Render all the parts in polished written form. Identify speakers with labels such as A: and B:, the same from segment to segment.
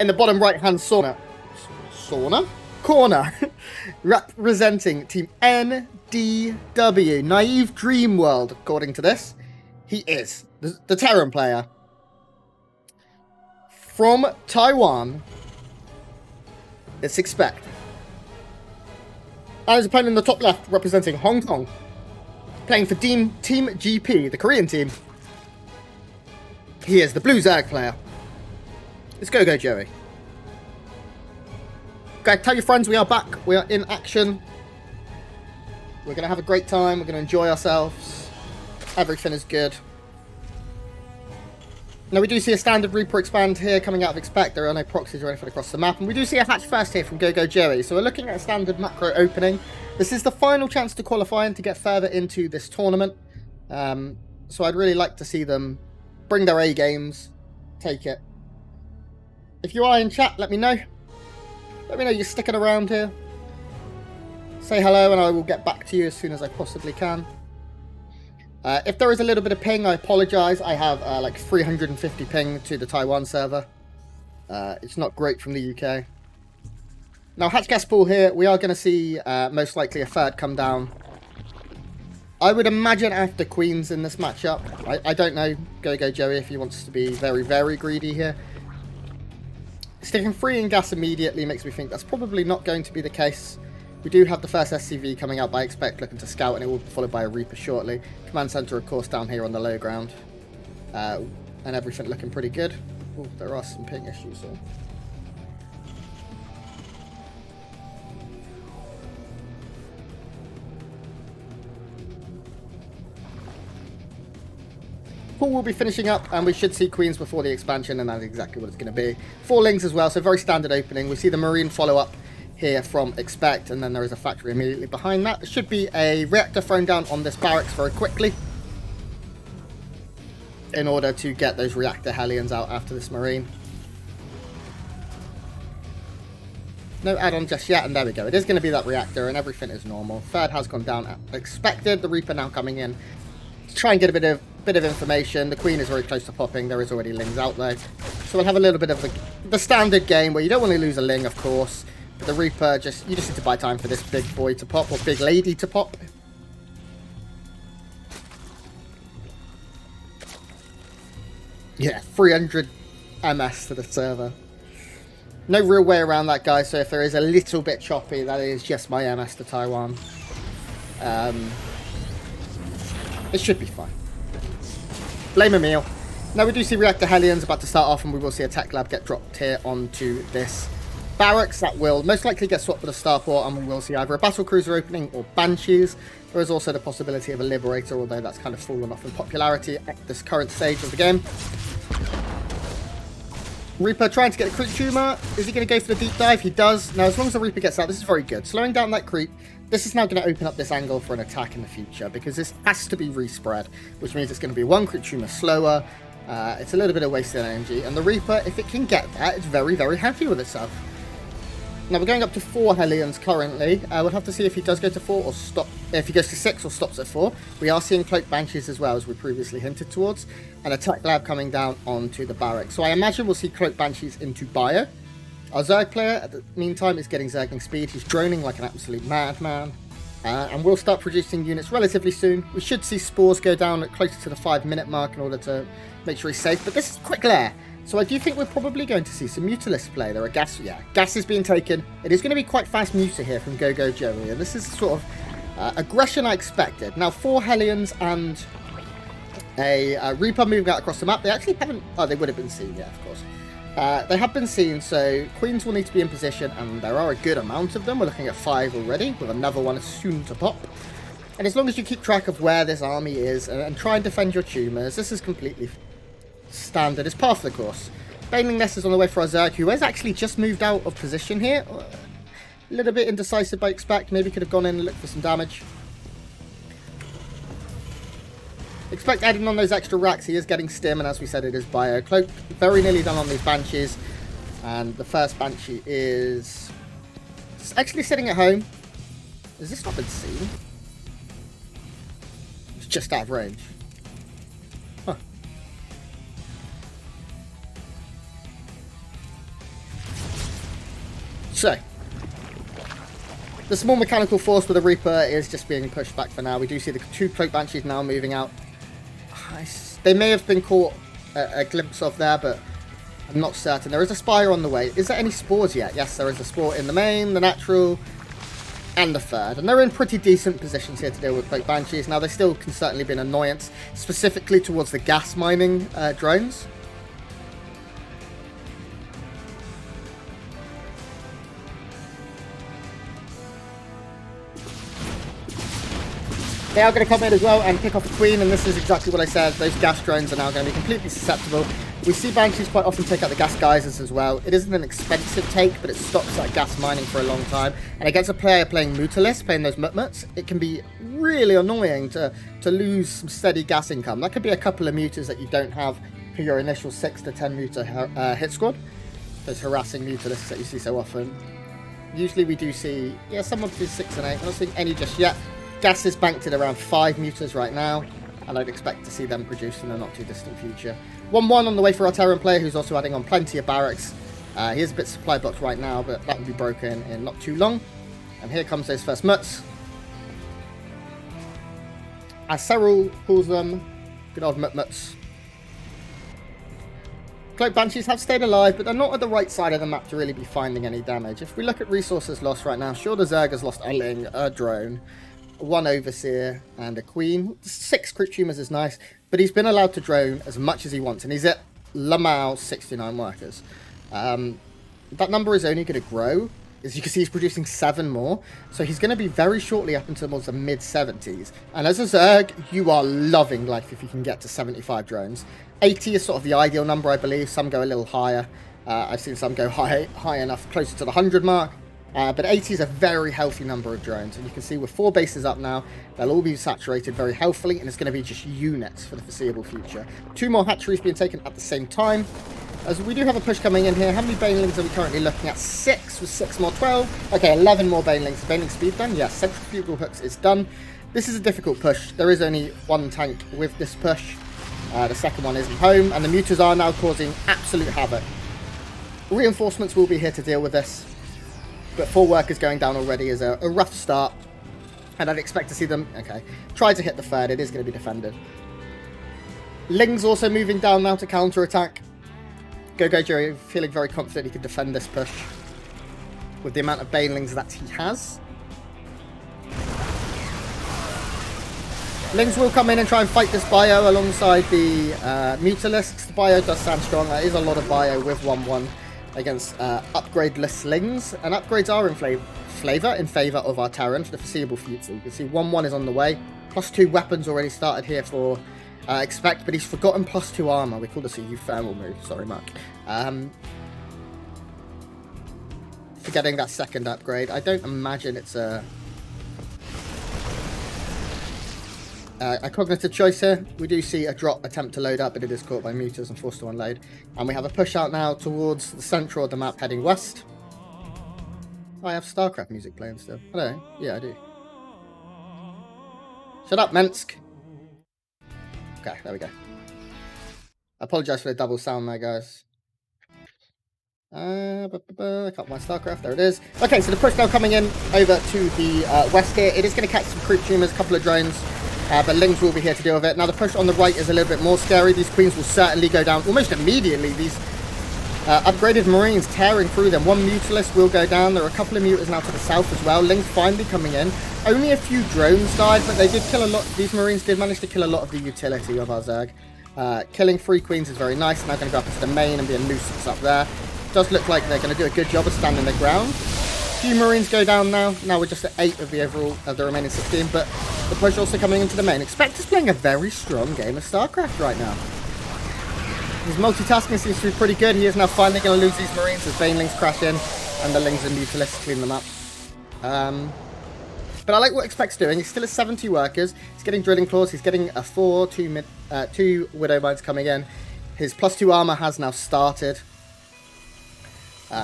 A: in the bottom right-hand corner, representing Team NDW, Naive Dream World, according to this, he is the Terran player. From Taiwan, it's ExpecT. And his opponent in the top left, representing Hong Kong, playing for Team GP, the Korean team. He is the Blue Zerg player. It's GogojOey. Okay, tell your friends we are back. We are in action. We're going to have a great time. We're going to enjoy ourselves. Everything is good. Now, we do see a standard Reaper expand here coming out of ExpecT. There are no proxies or anything across the map. And we do see a hatch first here from GogojOey. So we're looking at a standard macro opening. This is the final chance to qualify and to get further into this tournament. So I'd really like to see them bring their A games. Take it. If you are in chat, let me know. Let me know you're sticking around here. Say hello and I will get back to you as soon as I possibly can. If there is a little bit of ping, I apologise. I have like 350 ping to the Taiwan server. It's not great from the UK. Now, hatch gas pool here, we are going to see most likely a third come down. I would imagine after Queens in this matchup. I don't know GogojOey if he wants to be very, very greedy here. Sticking 3 in gas immediately makes me think that's probably not going to be the case. We do have the first SCV coming out by ExpecT looking to scout, and it will be followed by a Reaper shortly. Command center, of course, down here on the low ground. And everything looking pretty good. Ooh, there are some ping issues here. Pool will be finishing up, and we should see Queens before the expansion, and that's exactly what it's going to be. 4 Lings as well, so very standard opening. We see the Marine follow up here from ExpecT, and then there is a factory immediately behind that. There should be a reactor thrown down on this barracks very quickly in order to get those reactor Hellions out after this Marine. No add-on just yet, and there we go. It is going to be that reactor, and everything is normal. Third has gone down as expected. The Reaper now coming in to try and get a bit of information. The Queen is very close to popping. There is already Lings out though. So we'll have a little bit of the standard game where you don't want to lose a Ling, of course. But the Reaper, you just need to buy time for this big boy to pop, or big lady to pop. Yeah, 300 MS to the server. No real way around that, guys, so if there is a little bit choppy, that is just my MS to Taiwan. It should be fine. Blame Emil. Now we do see Reactor Hellions about to start off, and we will see a tech lab get dropped here onto this barracks. That will most likely get swapped with a starport, and we will see either a battle cruiser opening or Banshees. There is also the possibility of a Liberator, although that's kind of fallen off in popularity at this current stage of the game. Reaper trying to get a creep tumor. Is he going to go for the deep dive? He does. Now, as long as the Reaper gets out, this is very good. Slowing down that creep. This is now going to open up this angle for an attack in the future, because this has to be respread, which means it's going to be 1 creep tumor slower. It's a little bit of wasted energy, and the Reaper, if it can get that, it's very, very happy with itself. Now, we're going up to 4 Hellions currently. We'll have to see if he does go to 4 or stop. If he goes to 6 or stops at 4. We are seeing Cloaked Banshees as well, as we previously hinted towards. And a tech lab coming down onto the barracks. So I imagine we'll see Cloaked Banshees into Bio. Our Zerg player, at the meantime, is getting Zergling speed. He's droning like an absolute madman. And we'll start producing units relatively soon. We should see Spores go down at closer to the 5-minute mark in order to make sure he's safe. But this is quick lair. So I do think we're probably going to see some Mutalisk play. There are gas is being taken. It is going to be quite fast Muta here from GogojOey, and this is sort of aggression I expected. Now 4 Hellions and a Reaper moving out across the map. They actually haven't. Oh, they would have been seen. Yeah, of course. They have been seen. So Queens will need to be in position, and there are a good amount of them. We're looking at 5 already, with another one soon to pop. And as long as you keep track of where this army is and try and defend your tumors, this is completely standard. It's part of the course. Baneling Nest is on the way for our Zerg, who has actually just moved out of position here. A little bit indecisive by ExpecT. Maybe could have gone in and looked for some damage. ExpecT adding on those extra racks. He is getting stim, and as we said, it is Bio. Cloak very nearly done on these Banshees. And the first Banshee is actually sitting at home. Has this not been seen? It's just out of range. So, the small mechanical force with the Reaper is just being pushed back for now. We do see the 2 Cloak Banshees now moving out. They may have been caught a glimpse of there, but I'm not certain. There is a Spire on the way. Is there any spores yet? Yes, there is a spore in the main, the natural, and the third. And they're in pretty decent positions here to deal with Cloak Banshees. Now, they still can certainly be an annoyance, specifically towards the gas mining drones. They are going to come in as well and pick off a Queen, and this is exactly what I said. Those gas drones are now going to be completely susceptible. We see Banshees quite often take out the gas geysers as well. It isn't an expensive take, but it stops that gas mining for a long time. And against a player playing Mutalis, playing those Mutmuts, it can be really annoying to lose some steady gas income. That could be a couple of Mutas that you don't have for your initial 6 to 10 Muta hit squad. Those harassing Mutalists that you see so often. Usually we do see, yeah, someone between 6 and 8. I'm not seeing any just yet. Gas is banked at around 5 Mutas right now, and I'd expect to see them produced in the not too distant future. 1-1 on the way for our Terran player, who's also adding on plenty of barracks. He is a bit supply blocked right now, but that will be broken in not too long. And here comes those first Muts. As Serral calls them, good old Muts. Cloak Banshees have stayed alive, but they're not at the right side of the map to really be finding any damage. If we look at resources lost right now, sure, the Zerg has lost a Ling, a drone, 1 Overseer, and a Queen. 6 Creep Tumors is nice, but he's been allowed to drone as much as he wants, and he's at Lamau 69 workers. That number is only going to grow. As you can see, he's producing 7 more, so he's going to be very shortly up into the mid-70s. And as a Zerg, you are loving life if you can get to 75 drones. 80 is sort of the ideal number, I believe. Some go a little higher. I've seen some go high enough, closer to the 100 mark. But 80 is a very healthy number of drones, and you can see with 4 bases up now, they'll all be saturated very healthily, and it's going to be just units for the foreseeable future. 2 more hatcheries being taken at the same time, as we do have a push coming in here. How many Banelings are we currently looking at? 6 with 6 more, 12. Okay, 11 more Banelings. Baneling speed done? Yes, Centrifugal Hooks is done. This is a difficult push. There is only 1 tank with this push. The second one isn't home, and the Mutas are now causing absolute havoc. Reinforcements will be here to deal with this. But 4 workers going down already is a rough start. And I'd expect to see them, okay, try to hit the third. It is going to be defended. Ling's also moving down now to counter-attack. GogojOey feeling very confident he can defend this push with the amount of Banelings that he has. Lings will come in and try and fight this bio alongside the Mutalisks. The bio does stand strong. There is a lot of bio with 1-1 against upgradeless Lings, and upgrades are in favour of our Terran for the foreseeable future. You can see 1-1 is on the way. +2 weapons already started here for ExpecT, but he's forgotten +2 armour. We call this a thermal move. Sorry, Mark. Forgetting that second upgrade. I don't imagine it's a cognitive choice here. We do see a drop attempt to load up, but it is caught by Mutas and forced to unload. And we have a push out now towards the central of the map heading west. I have StarCraft music playing still. Hello. Yeah, I do. Shut up, Minsk. Okay, there we go. I apologise for the double sound there, guys. I can't find StarCraft. There it is. Okay, so the push now coming in over to the west here. It is going to catch some Creep Tumors, a couple of drones. But Lings will be here to deal with it. Now the push on the right is a little bit more scary. These Queens will certainly go down almost immediately. These upgraded Marines tearing through them. 1 Mutalist will go down. There are a couple of Mutas now to the south as well. Lings finally coming in. Only a few drones died, but they did kill a lot. These Marines did manage to kill a lot of the utility of our Zerg. Killing 3 Queens is very nice. Now going to go up into the main and be a nuisance up there. Does look like they're going to do a good job of standing their ground. Few Marines go down now. Now we're just at 8 of the overall of the remaining 16, but the push also coming into the main. ExpecT is playing a very strong game of StarCraft right now. His multitasking seems to be pretty good. He is now finally going to lose these Marines as Banelings crash in and the Lings and Mutalists clean them up. But I like what ExpecT's doing. He's still at 70 workers. He's getting Drilling Claws. He's getting a 2 Widow Mines coming in. His +2 armor has now started.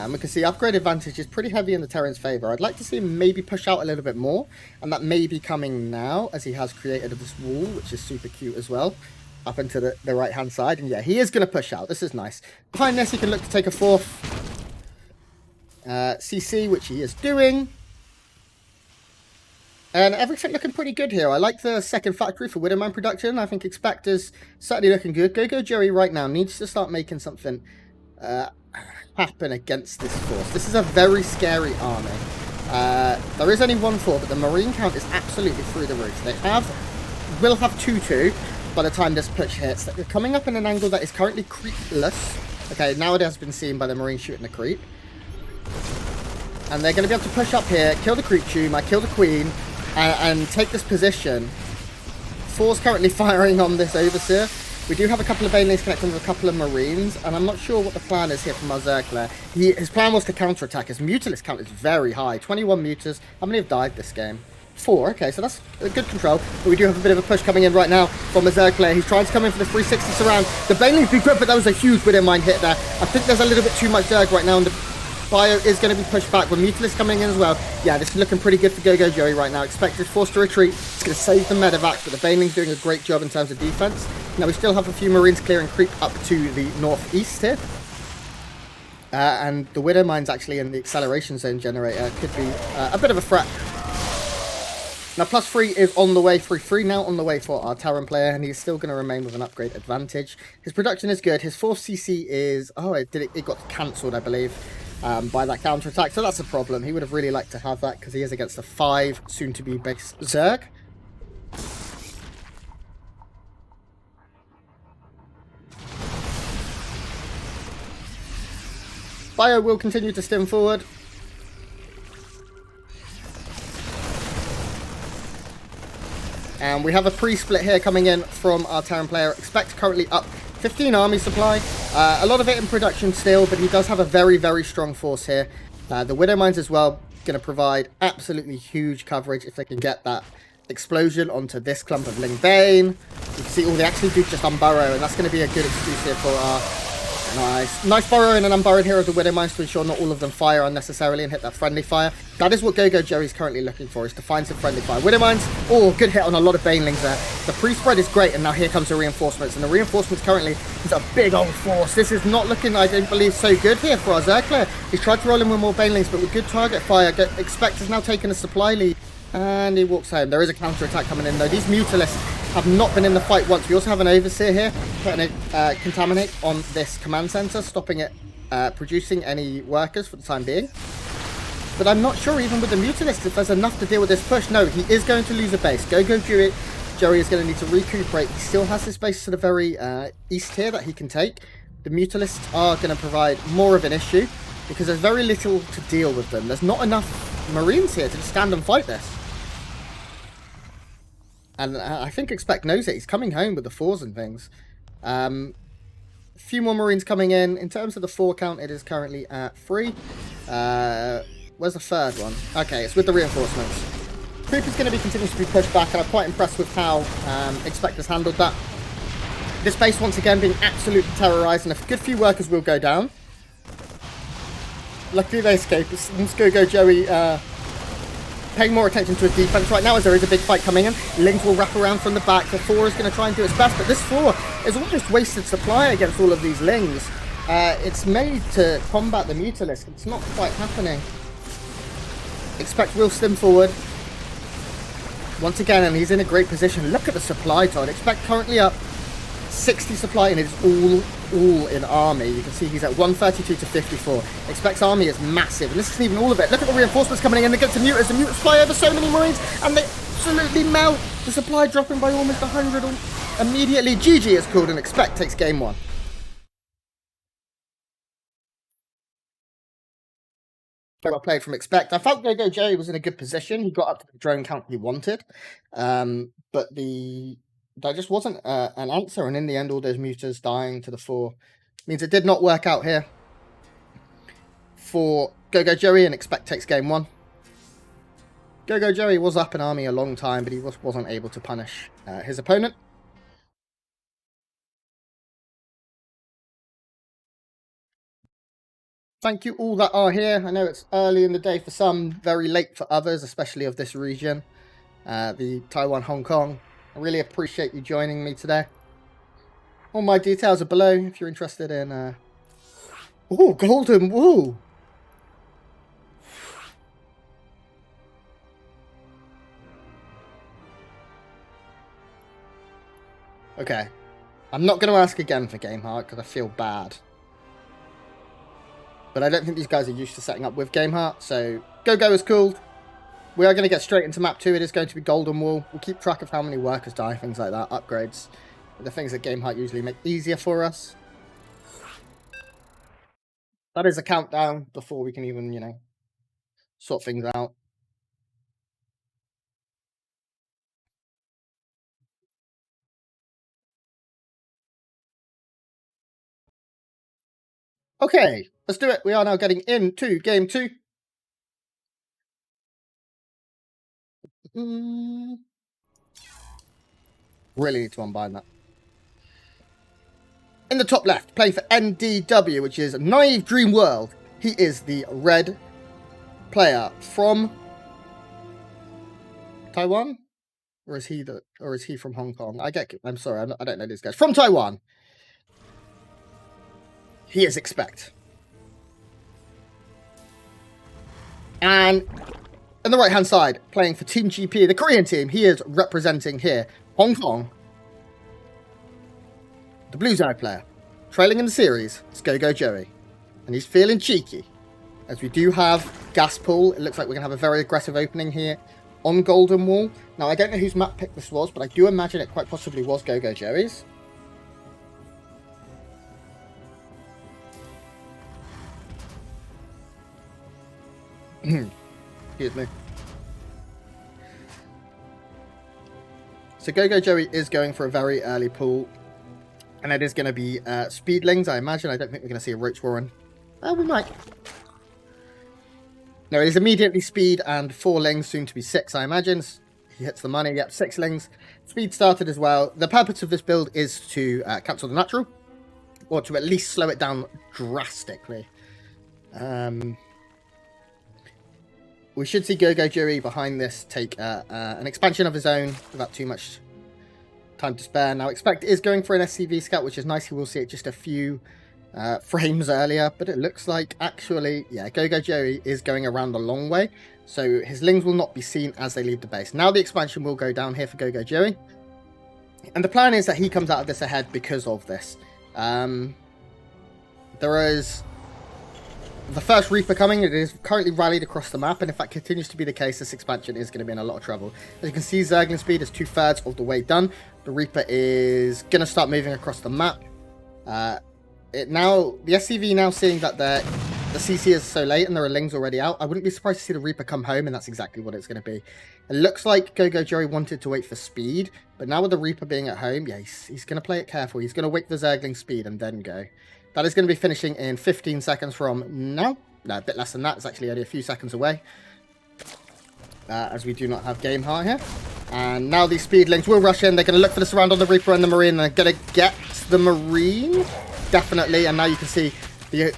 A: We can see upgrade advantage is pretty heavy in the Terran's favour. I'd like to see him maybe push out a little bit more, and that may be coming now as he has created this wall, which is super cute as well, up into the right hand side. And yeah, he is going to push out. This is nice. Behind this, he can look to take a 4th. CC, which he is doing. And everything looking pretty good here. I like the second factory for Widowmine production. I think ExpecT is certainly looking good. GogojOey right now needs to start making something happen against this force. This is a very scary army. There is only 1-4, but the Marine count is absolutely through the roof. They will have 2-2 by the time this push hits. They're coming up in an angle that is currently creepless. Okay, now it has been seen by the Marine shooting the creep. And they're going to be able to push up here, kill the creep tumor, kill the queen, and take this position. 4's currently firing on this Overseer. We do have a couple of Banelings connecting with a couple of Marines, and I'm not sure what the plan is here from our Zergler. His plan was to counterattack. His Mutalisk count is very high. 21 Mutas. How many have died this game? 4. Okay, so that's a good control. But we do have a bit of a push coming in right now from a Zergler. He's trying to come in for the 360 surround. The Banelings be good, but that was a huge Widowmine hit there. I think there's a little bit too much Zerg right now, and the Bio is going to be pushed back with Mutalisk coming in as well. Yeah, this is looking pretty good for GogojOey right now. ExpecT is forced to retreat. It's going to save the medevacs, but the Baneling's doing a great job in terms of defense. Now, we still have a few Marines clearing creep up to the northeast here. And the Widowmine's actually in the acceleration zone generator. Could be a bit of a threat. Now, +3 is on the way. 3-3 now on the way for our Terran player, and he's still going to remain with an upgrade advantage. His production is good. His 4th CC is... Oh, it got cancelled, I believe. By that counter-attack, so that's a problem. He would have really liked to have that because he is against a 5 soon-to-be base Zerg. Bio will continue to stim forward. And we have a pre-split here coming in from our Terran player. ExpecT currently up 15 army supply. A lot of it in production still, but he does have a very, very strong force here. The Widowmines as well, going to provide absolutely huge coverage if they can get that explosion onto this clump of Lingbane. You can see all they actually do just unburrow, and that's going to be a good excuse here for our... Nice burrowing and unburrowing here of the Widowmines to ensure not all of them fire unnecessarily and hit that friendly fire. That is what GogojOey is currently looking for, is to find some friendly fire. Widowmines, oh, good hit on a lot of Banelings there. The pre-spread is great, and now here comes the reinforcements. And the reinforcements currently is a big old force. This is not looking, I don't believe, so good here for our Zerg player. He's tried to roll in with more Banelings, but with good target fire, ExpecT has now taken a supply lead. And he walks home. There is a counter-attack coming in, though. These Mutalisks have not been in the fight once. We also have an Overseer here, putting a Contaminate on this command center, stopping it producing any workers for the time being. But I'm not sure, even with the Mutalisks, if there's enough to deal with this push. No, he is going to lose a base. GogojOey is going to need to recuperate. He still has this base to the very east here that he can take. The Mutalisks are going to provide more of an issue, because there's very little to deal with them. There's not enough Marines here to stand and fight this. And I think ExpecT knows it. He's coming home with the 4s and things. A few more Marines coming in. In terms of the 4 count, it is currently at 3. Where's the 3rd one? Okay, it's with the reinforcements. Creep is going to be continuing to be pushed back, and I'm quite impressed with how ExpecT has handled that. This base, once again, being absolutely terrorized, and a good few workers will go down. Luckily, they escape. It seems GogojOey paying more attention to his defense right now, as there is a big fight coming in. Lings will wrap around from the back. The 4 is going to try and do its best, but this 4 is almost wasted supply against all of these Lings. It's made to combat the Mutalisk. It's not quite happening. ExpecT will stim forward once again, and he's in a great position. Look at the supply, Todd. ExpecT currently up 60 supply, and it's all in army. You can see he's at 132 to 54. ExpecT's army is massive, and this isn't even all of it. Look at the reinforcements coming in against the Mutas. The Mutas fly over so many Marines, and they absolutely melt. The supply dropping by almost 100 immediately. GG is called, and ExpecT takes game 1. Very well played from ExpecT. I felt GogojOey was in a good position. He got up to the drone count he wanted, but there just wasn't an answer, and in the end, all those Mutas dying to the 4 means it did not work out here for GogojOey, and ExpecT takes game 1. GogojOey was up in army a long time, but he wasn't able to punish his opponent. Thank you all that are here. I know it's early in the day for some, very late for others, especially of this region, the Taiwan, Hong Kong. I really appreciate you joining me today. All my details are below if you're interested in... Oh, golden wool! Okay. I'm not going to ask again for Game Heart because I feel bad. But I don't think these guys are used to setting up with Game Heart, so Gogo is cool. We are going to get straight into map 2. It is going to be Golden Wall. We'll keep track of how many workers die, things like that, upgrades. The things that Game Heart usually make easier for us. That is a countdown before we can even, you know, sort things out. Okay, let's do it. We are now getting into game 2. Really need to unbind that. In the top left, playing for NDW, which is Naive Dream World. He is the red player from Taiwan, or is he from Hong Kong? I'm sorry, I don't know these guys. From Taiwan. He is ExpecT. And on the right-hand side, playing for Team GP, the Korean team, he is representing here Hong Kong. The Blues Eye player. Trailing in the series, it's GogojOey. And he's feeling cheeky. As we do have gas pool, it looks like we're going to have a very aggressive opening here on Golden Wall. Now, I don't know whose map pick this was, but I do imagine it quite possibly was GogojOey's. Excuse me. So GogojOey is going for a very early pull. And it is going to be speedlings, I imagine. I don't think we're going to see a Roach Warren. Oh, we might. No, it is immediately speed and 4 lings, soon to be 6, I imagine. He hits the money. Yep, 6 lings. Speed started as well. The purpose of this build is to cancel the natural. Or to at least slow it down drastically. We should see GogojOey behind this take an expansion of his own without too much time to spare. Now, ExpecT is going for an SCV scout, which is nice. You will see it just a few frames earlier, but it looks like actually, yeah, GogojOey is going around the long way, so his lings will not be seen as they leave the base. Now the expansion will go down here for GogojOey, and the plan is that he comes out of this ahead because of this. There is the first Reaper coming. It is currently rallied across the map, and if that continues to be the case, this expansion is going to be in a lot of trouble. As you can see, Zergling speed is 2/3 of the way done. The Reaper is going to start moving across the map. The SCV now seeing that the CC is so late and there are lings already out, I wouldn't be surprised to see the Reaper come home, and that's exactly what it's going to be. It looks like GogojOey wanted to wait for speed, but now with the Reaper being at home, yeah, he's going to play it careful. He's going to wait for Zergling speed and then go. That is going to be finishing in 15 seconds from now. No, a bit less than that. It's actually only a few seconds away. As we do not have Game Heart here. And now these speedlings will rush in. They're going to look for the surround on the Reaper and the Marine. They're going to get the Marine. Definitely. And now you can see,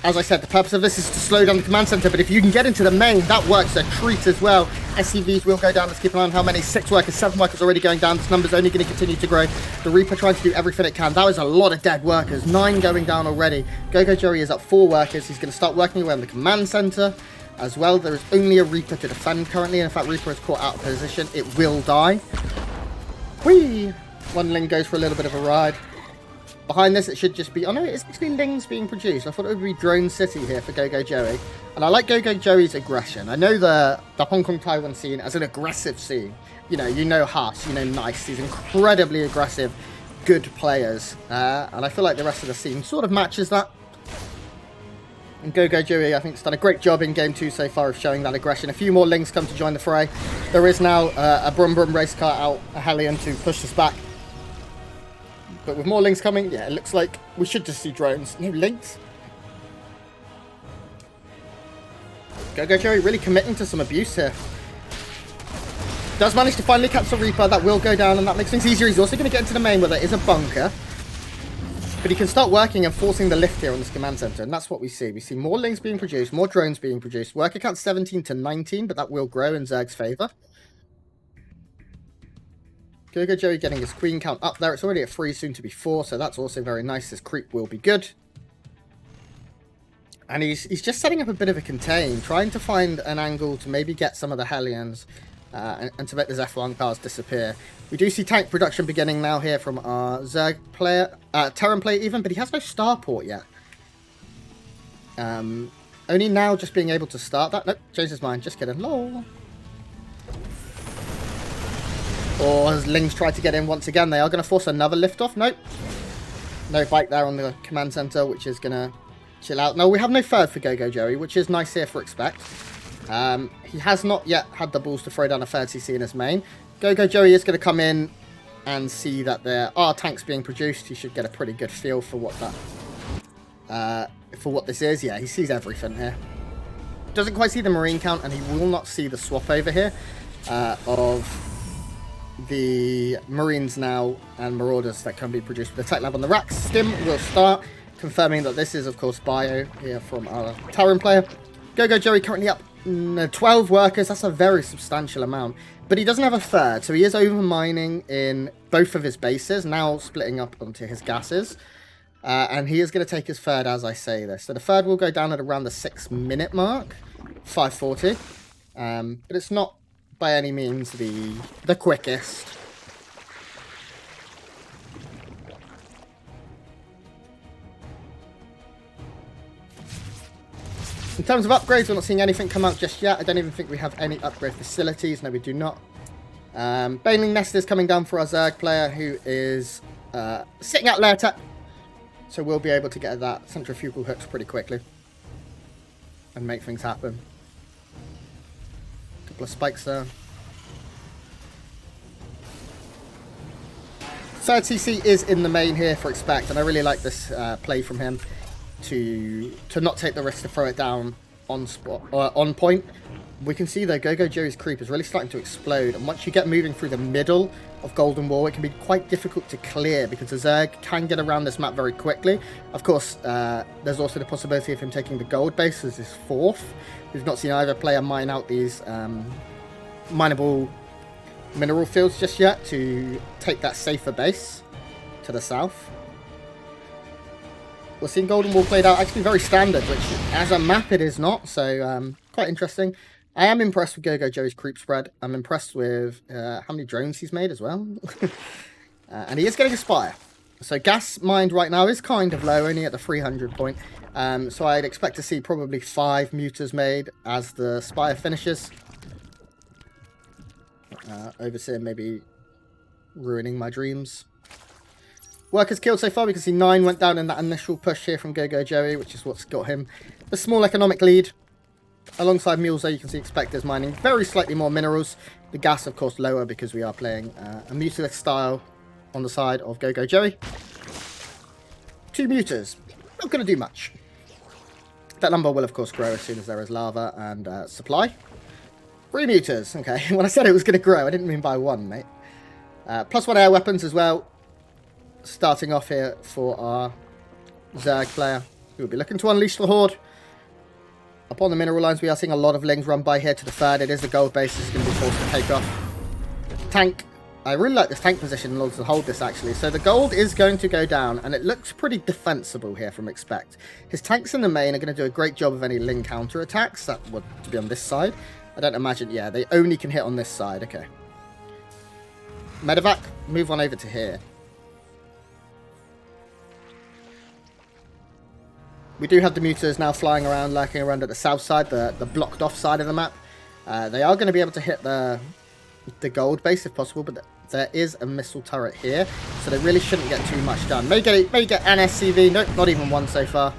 A: as I said, the purpose of this is to slow down the command center. But if you can get into the main, that works a treat as well. SCVs will go down. Let's keep an eye on how many. 6 workers, 7 workers already going down. This number's only going to continue to grow. The Reaper trying to do everything it can. That was a lot of dead workers. 9 going down already. GogojOey is up 4 workers. He's going to start working away on the command center as well. There is only a Reaper to defend currently. And if that Reaper is caught out of position, it will die. Whee! 1 ling goes for a little bit of a ride. Behind this, it should just be... Oh, no, it's actually lings being produced. I thought it would be Drone City here for GogojOey. And I like GogojOey's aggression. I know the Hong Kong Taiwan scene as an aggressive scene. You know Haas, you know Nice. These incredibly aggressive, good players. And I feel like the rest of the scene sort of matches that. And GogojOey, I think, has done a great job in Game 2 so far of showing that aggression. A few more lings come to join the fray. There is now a Brum Brum race car out, a Hellion to push us back. But with more lings coming, yeah, it looks like we should just see drones. No lings. GogojOey really committing to some abuse here. Does manage to finally catch the Reaper. That will go down, and that makes things easier. He's also going to get into the main where there is a bunker. But he can start working and forcing the lift here on this command center, and that's what we see. We see more lings being produced, more drones being produced. Worker count 17 to 19, but that will grow in Zerg's favor. GogojOey getting his queen count up there. It's already at 3, soon to be 4, so that's also very nice. His creep will be good. And he's just setting up a bit of a contain, trying to find an angle to maybe get some of the Hellions and to make those F1 cars disappear. We do see tank production beginning now here from our Zerg player, Terran player even, but he has no starport yet. Only now just being able to start that. Nope, changed his mind. Just kidding. Lol. Or as Lings try to get in once again, they are going to force another liftoff. Nope. No bike there on the command center, which is going to chill out. No, we have no third for GogojOey, which is nice here for ExpecT. He has not yet had the balls to throw down a third CC in his main. GogojOey is going to come in and see that there are tanks being produced. He should get a pretty good feel for what that, for what this is. Yeah, he sees everything here. Doesn't quite see the marine count, and he will not see the swap over here of the marines now and marauders that can be produced with the tech lab on the racks. Stim will start, confirming that this is of course bio here from our Terran player. GogojOey currently up 12 workers. That's a very substantial amount, but he doesn't have a third, so he is over mining in both of his bases, now splitting up onto his gases, and he is going to take his third as I say this. So the third will go down at around the 6-minute mark, 5:40, but it's not by any means the quickest. In terms of upgrades, we're not seeing anything come out just yet. I don't even think we have any upgrade facilities. No, we do not. Baneling Nest is coming down for our Zerg player, who is sitting out lair tech. So we'll be able to get that centrifugal hooks pretty quickly and make things happen. Couple of spikes there. Third CC is in the main here for ExpecT, and I really like this play from him to not take the risk to throw it down on spot or on point. We can see though GogojOey's creep is really starting to explode, and once you get moving through the middle of Golden Wall, it can be quite difficult to clear because the Zerg can get around this map very quickly. Of course, there's also the possibility of him taking the gold base as his fourth. We've not seen either player mine out these mineable mineral fields just yet to take that safer base to the south. We're seeing Golden Wall played out actually very standard, which as a map it is not, so quite interesting. I am impressed with GogojOey's creep spread. I'm impressed with how many drones he's made as well. And he is getting a spire. So gas mined right now is kind of low, only at the 300 point. So I'd expect to see probably 5 muters made as the spire finishes. Overseer maybe ruining my dreams. Workers killed so far. We can see 9 went down in that initial push here from GogojOey, which is what's got him the small economic lead. Alongside mules there, you can see ExpecT is mining very slightly more minerals. The gas, of course, lower because we are playing a mutalist style on the side of GogojOey. 2 muters. Not going to do much. That number will, of course, grow as soon as there is lava and supply. 3 muters. Okay, when I said it was going to grow, I didn't mean by 1, mate. +1 air weapons as well. Starting off here for our Zerg player, who will be looking to unleash the Horde. Upon the mineral lines, we are seeing a lot of Lings run by here to the third. It is the gold base that's going to be forced to take off. Tank. I really like this tank position in order to hold this, actually. So the gold is going to go down, and it looks pretty defensible here from ExpecT. His tanks in the main are going to do a great job of any Ling counter attacks. That would to be on this side. I don't imagine... Yeah, they only can hit on this side. Okay. Medevac, move on over to here. We do have the muters now flying around, lurking around at the south side, the blocked off side of the map. They are going to be able to hit the gold base if possible, but there is a missile turret here, so they really shouldn't get too much done. May get an SCV, nope, not even 1 so far.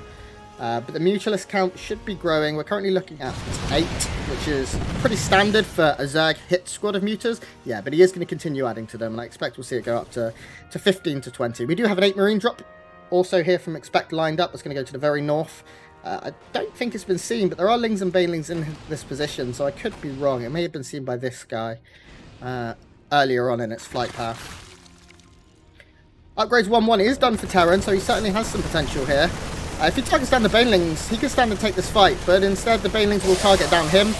A: But the mutualist count should be growing. We're currently looking at 8, which is pretty standard for a Zerg hit squad of muters. Yeah, but he is going to continue adding to them, and I expect we'll see it go up to 15 to 20. We do have an 8 marine drop also here from ExpecT lined up. That's going to go to the very north. I don't think it's been seen, but there are Lings and Banelings in this position, so I could be wrong. It may have been seen by this guy earlier on in its flight path. Upgrades 1-1 is done for Terran, so he certainly has some potential here. If he targets down the Banelings, he can stand and take this fight, but instead the Banelings will target down him,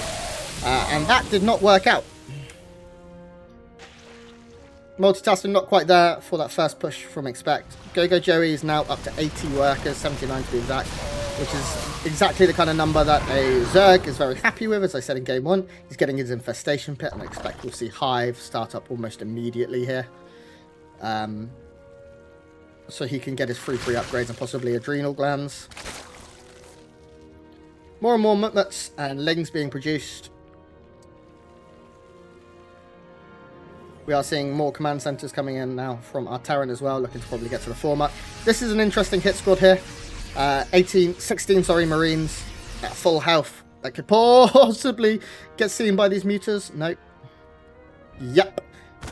A: and that did not work out. Multitasking not quite there for that first push from ExpecT. GogojOey is now up to 80 workers, 79 to be exact. which is exactly the kind of number that a Zerg is very happy with. As I said in game 1, he's getting his infestation pit, and I expect we'll see Hive start up almost immediately here. So he can get his free upgrades and possibly adrenal glands. More and more Mutmuts and Lings being produced. We are seeing more command centers coming in now from our Terran as well, looking to probably get to the former. This is an interesting hit squad here. 16 Marines at full health that could possibly get seen by these muters. Nope. Yep.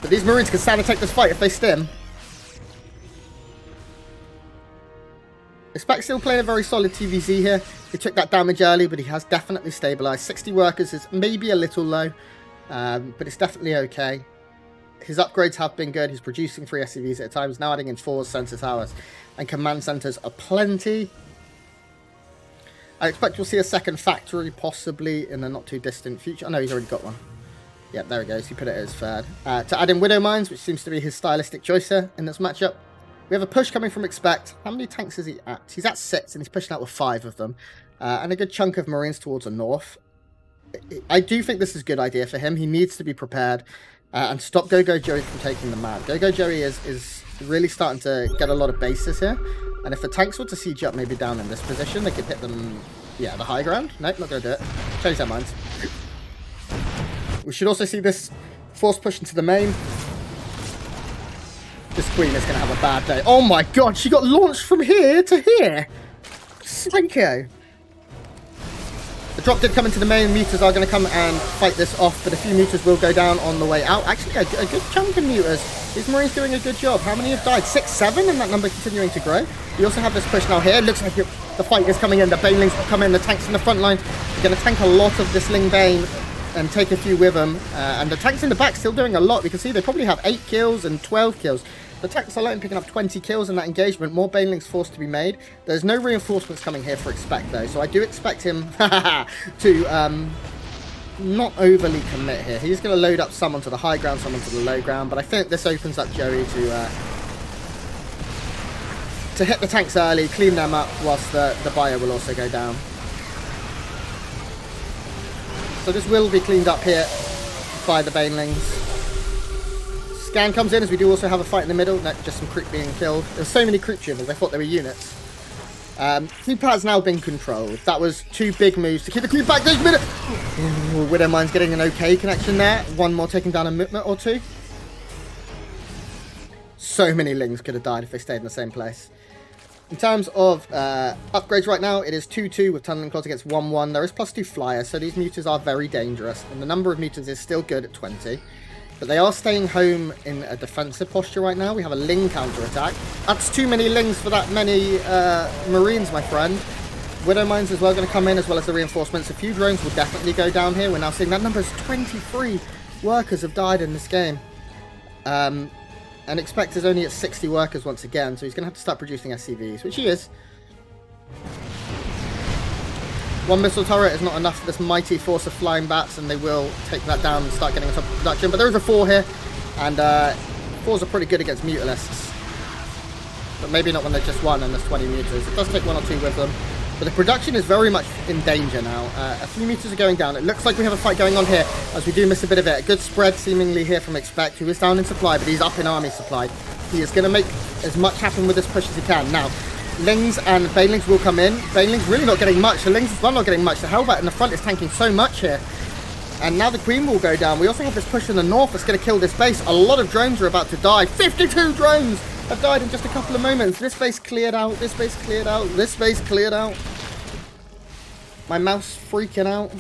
A: But these Marines can stand and take this fight if they stim. ExpecT still playing a very solid TVZ here. He took that damage early, but he has definitely stabilized. 60 workers is maybe a little low, but it's definitely okay. His upgrades have been good. He's producing 3 SCVs at a time. He's now adding in 4 sensor towers. And command centers are plenty. I expect we'll see a second factory possibly in the not too distant future. Oh, no, he's already got one. Yep, there he goes. He put it as third. To add in Widow Mines, which seems to be his stylistic choice here in this matchup. We have a push coming from ExpecT. How many tanks is he at? He's at 6, and he's pushing out with 5 of them. And a good chunk of Marines towards the north. I do think this is a good idea for him. He needs to be prepared and stop GogojOey from taking the map. GogojOey is really starting to get a lot of bases here. And if the tanks were to siege up maybe down in this position, they could hit them, yeah, the high ground. Nope, not going to do it. Change their minds. We should also see this force push into the main. This queen is going to have a bad day. Oh my god, she got launched from here to here. Psycho. The drop did come into the main. Muters are going to come and fight this off, but a few Muters will go down on the way out. Actually, a good chunk of Muters. These Marines doing a good job. How many have died? 6, 7, and that number continuing to grow. We also have this push now here. It looks like the fight is coming in. The Banelings will come in. The tanks in the front line are going to tank a lot of this Ling Bane and take a few with them. And the tanks in the back still doing a lot. We can see they probably have 8 kills and 12 kills. The tanks alone picking up 20 kills in that engagement. More Banelings forced to be made. There's no reinforcements coming here for ExpecT though, so I do expect him to not overly commit here. He's going to load up some onto the high ground, some onto the low ground, but I think this opens up Joey to hit the tanks early, clean them up, whilst the bio will also go down. So this will be cleaned up here by the Banelings. Scan comes in as we do also have a fight in the middle. No, just some creep being killed. There's so many creep tumors, I thought they were units. Creep has now been controlled. That was 2 big moves to keep the creep back. There's Widow Mine's getting an okay connection there. One more taking down a Mutmut or 2. So many Lings could have died if they stayed in the same place. In terms of upgrades right now, it is 2-2 with Tunneling Claws against 1-1. There is +2 flyers, so these Muters are very dangerous. And the number of Muters is still good at 20. But they are staying home in a defensive posture right now. We have a Ling counter-attack. That's too many Lings for that many Marines, my friend. Widow Mines as well going to come in, as well as the reinforcements. A few drones will definitely go down here. We're now seeing that number is 23 workers have died in this game. And ExpecT is only at 60 workers once again, so he's going to have to start producing SCVs, which he is. 1 missile turret is not enough for this mighty force of flying bats, and they will take that down and start getting on top of production. But there is a 4 here, and 4s are pretty good against Mutalisks. But maybe not when they're just 1 and there's 20 Muters. It does take 1 or 2 with them. But the production is very much in danger now. A few Muters are going down. It looks like we have a fight going on here, as we do miss a bit of it. A good spread seemingly here from ExpecT, who is down in supply, but he's up in army supply. He is going to make as much happen with this push as he can. Now, Lings and Banelings will come in. Banelings really not getting much. The Lings as well not getting much. The Hellbat in the front is tanking so much here. And now the Queen will go down. We also have this push in the north that's going to kill this base. A lot of drones are about to die. 52 drones have died in just a couple of moments. This base cleared out. This base cleared out. This base cleared out. My mouse freaking out.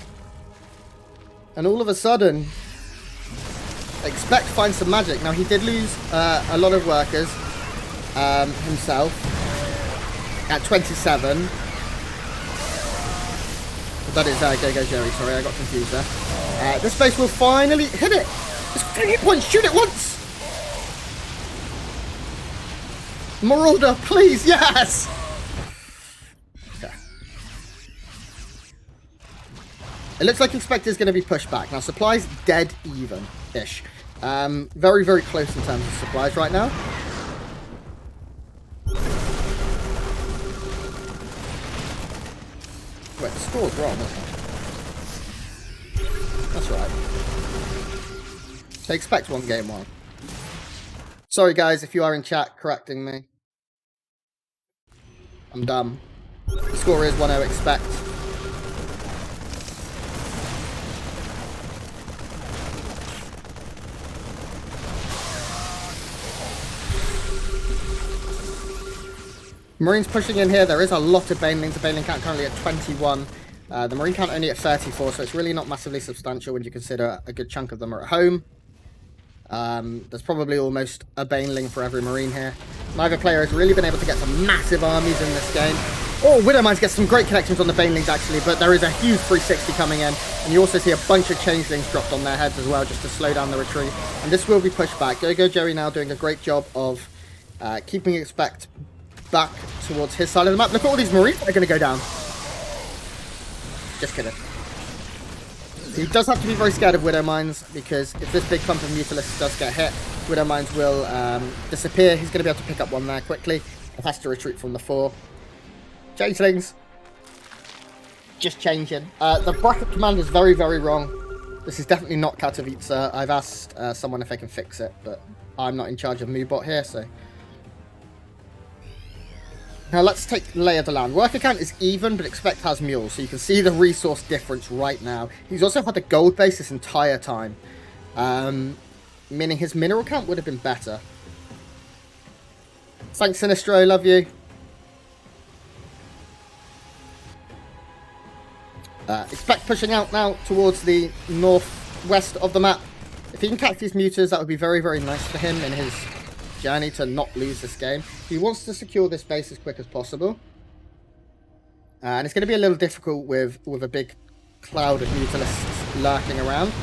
A: And all of a sudden, ExpecT finds some magic. Now, he did lose a lot of workers himself. At 27. That is GogojOey, sorry, I got confused there. This base will finally hit it! It's 3 hit points, shoot it once! Marauder, please, yes! Okay. It looks like ExpecT is going to be pushed back. Now, supplies dead even-ish. Very, very close in terms of supplies right now. score's wrong, isn't it? That's right. So expect one game one. Sorry guys, if you are in chat correcting me. I'm dumb. The score is 1-0 expect. Marines pushing in here. There is a lot of banelings. The baneling count currently at 21. The Marine count only at 34, so it's really not massively substantial when you consider a good chunk of them are at home. There's probably almost a baneling for every Marine here. Neither player has really been able to get some massive armies in this game. Oh, Widowmines gets some great connections on the banelings actually, but there is a huge 360 coming in, and you also see a bunch of changelings dropped on their heads as well, just to slow down the retreat. And this will be pushed back. GogojOey now doing a great job of keeping ExpecT back towards his side of the map. Look at all these Marines that are going to go down. Just kidding. He does have to be very scared of Widowmines, because if this big clump of Mutalisks does get hit, Widowmines will disappear. He's going to be able to pick up one there quickly. He has to retreat from the 4. Changelings. Just changing. The bracket command is very, very wrong. This is definitely not Katowice. I've asked someone if they can fix it, but I'm not in charge of MooBot here, so... Now let's take Lay of the Land. Worker count is even, but ExpecT has mules, so you can see the resource difference right now. He's also had a gold base this entire time, meaning his mineral count would have been better. Thanks, Sinistro, love you. ExpecT pushing out now towards the northwest of the map. If he can catch these muters, that would be very, very nice for him in his journey to not lose this game. He wants to secure this base as quick as possible, and it's going to be a little difficult with a big cloud of Mutalisks lurking around.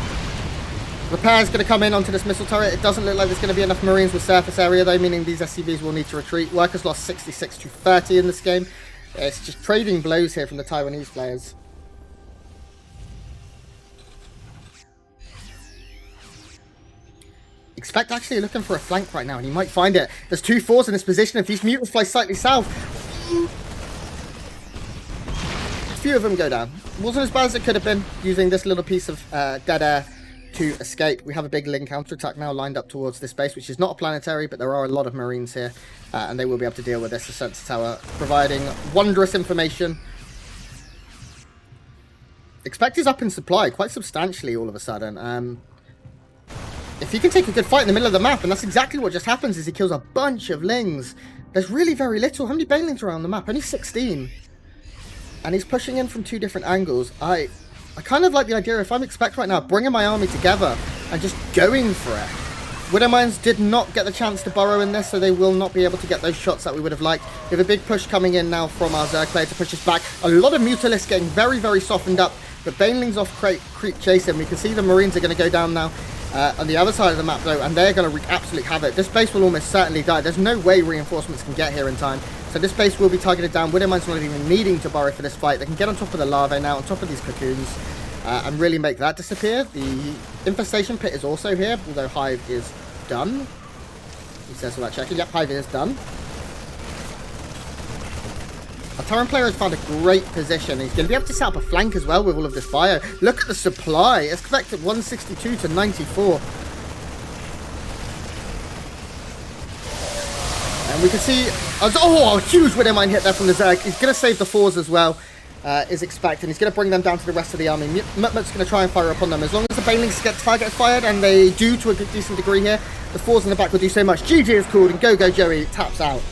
A: Repair's going to come in onto this missile turret. It doesn't look like there's going to be enough Marines with surface area though, meaning these SCVs will need to retreat. Workers lost 66 to 30 in this game. It's just trading blows here from the Taiwanese players. ExpecT actually looking for a flank right now, and he might find it. There's 2 4s in this position. If these mutants fly slightly south, a few of them go down. Wasn't as bad as it could have been, using this little piece of dead air to escape. We have a big Ling counterattack now lined up towards this base, which is not a planetary, but there are a lot of Marines here, and they will be able to deal with this. The sensor tower providing wondrous information. ExpecT is up in supply quite substantially all of a sudden. If he can take a good fight in the middle of the map, and that's exactly what just happens, is he kills a bunch of Lings. There's really very little. How many banelings are around the map? Only 16. And he's pushing in from 2 different angles. I kind of like the idea, if I'm ExpecT right now, bringing my army together and just going for it. Widowmines did not get the chance to burrow in this, so they will not be able to get those shots that we would have liked. We have a big push coming in now from our Zerg player to push us back. A lot of Mutalisks getting very, very softened up. The banelings off creep chasing. We can see the Marines are going to go down now. On the other side of the map though, and they're going to wreak absolute havoc. This base will almost certainly die. There's no way reinforcements can get here in time, so this base will be targeted down. Widowmines not even needing to burrow for this fight. They can get on top of the larvae now, on top of these cocoons, and really make that disappear. The infestation pit is also here, although Hive is done. He says without checking. Yep, Hive is done. Our Terran player has found a great position. He's going to be able to set up a flank as well with all of this bio. Look at the supply. It's connected 162 to 94. And we can see... Oh, a huge Widowmine hit there from the Zerg. He's going to save the 4s as well, is ExpecT. And he's going to bring them down to the rest of the army. Mutmut's going to try and fire upon them. As long as the banelings get target fired, and they do to a decent degree here, the 4s in the back will do so much. GG is called, and GogojOey taps out.